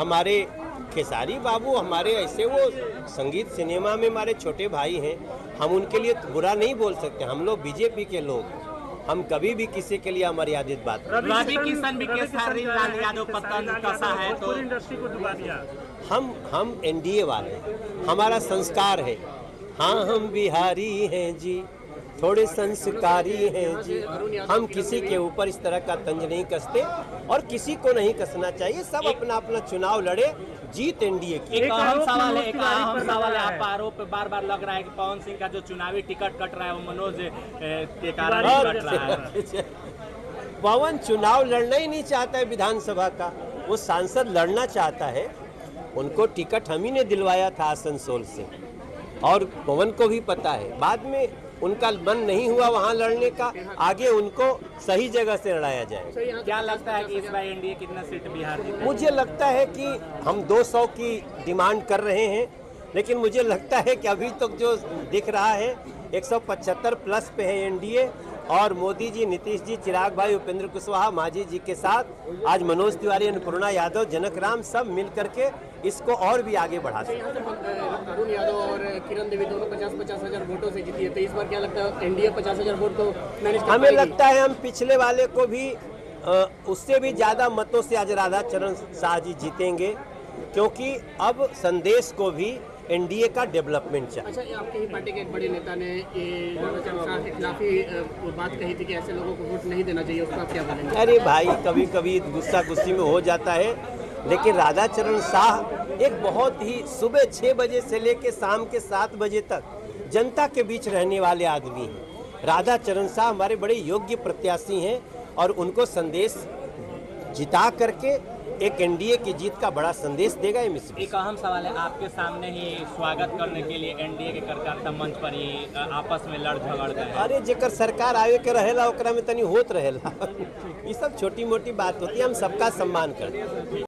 हमारे खेसारी बाबू हमारे ऐसे वो संगीत सिनेमा में हमारे छोटे भाई हैं, हम उनके लिए बुरा नहीं बोल सकते। हम लोग बीजेपी के लोग, हम कभी भी किसी के लिए अमर्यादित बात रवि किशन भी खेसारी लाल यादव पतन कसा है तो इंडस्ट्री को डुबा दिया। हम एनडीए वाले, हमारा संस्कार है। हाँ हम बिहारी हैं जी, थोड़े संस्कारी हैं जी। हम किसी के ऊपर इस तरह का तंज नहीं कसते और किसी को नहीं कसना चाहिए। सब अपना अपना चुनाव लड़े, जीत एनडीए की। एक अहम सवाल है, आप आरोप बार बार लग रहा है कि पवन सिंह का जो चुनावी टिकट कट रहा है वो मनोज के कारण कट रहा है। पवन चुनाव लड़ना ही नहीं चाहता है विधानसभा का, वो सांसद लड़ना चाहता है। उनको टिकट हम ही ने दिलवाया था आसनसोल से, और पवन को भी पता है। बाद में उनका मन नहीं हुआ वहां लड़ने का, आगे उनको सही जगह से लड़ाया जाए। क्या लगता है कि इस बार एनडीए कितना सीट बिहार जीतेगा? मुझे लगता है कि हम 200 की डिमांड कर रहे हैं, लेकिन मुझे लगता है कि अभी तक जो दिख रहा है 175 प्लस पे है एनडीए। और मोदी जी, नीतीश जी, चिराग भाई, उपेंद्र कुशवाहा, मांझी जी के साथ आज मनोज तिवारी, अन्नपूर्णा यादव, जनक राम सब मिल करके इसको और भी आगे बढ़ा सकते हैं। अरुण यादव और किरण देवी दोनों 50-50 हजार वोटों से जीती है, तो इस बार क्या लगता है एनडीए 50,000 वोट को मैनेज कर हमें पाएगी? लगता है हम पिछले वाले को भी उससे भी ज़्यादा मतों से आज राधा चरण शाह जी जीतेंगे, क्योंकि अब संदेश को भी एनडीए का डेवलपमेंट चाहिए। अच्छा, आपके ही पार्टी के एक बड़े नेता ने ये राधा चरण शाह के खिलाफ ही बात कही थी कि ऐसे लोगों को वोट नहीं देना चाहिए, उसका आप क्या बोलेंगे? अरे भाई, कभी कभी गुस्सा गुस्सी में हो जाता है, लेकिन राधा चरण शाह एक बहुत ही सुबह 6 बजे से लेकर शाम के 7 बजे तक जनता के बीच रहने वाले आदमी हैं। राधा चरण शाह हमारे बड़े योग्य प्रत्याशी हैं और उनको संदेश जिता करके एक एनडीए की जीत का बड़ा संदेश देगा। एक अहम सवाल है, आपके सामने ही स्वागत करने के लिए एनडीए के कार्यकर्ता मंच पर ही आपस में लड़ झगड़ गए। अरे जेकर सरकार आवे के रहेला ओकरा में तनी होत रहेला। ये सब छोटी मोटी बात होती है, हम सबका सम्मान करते हैं।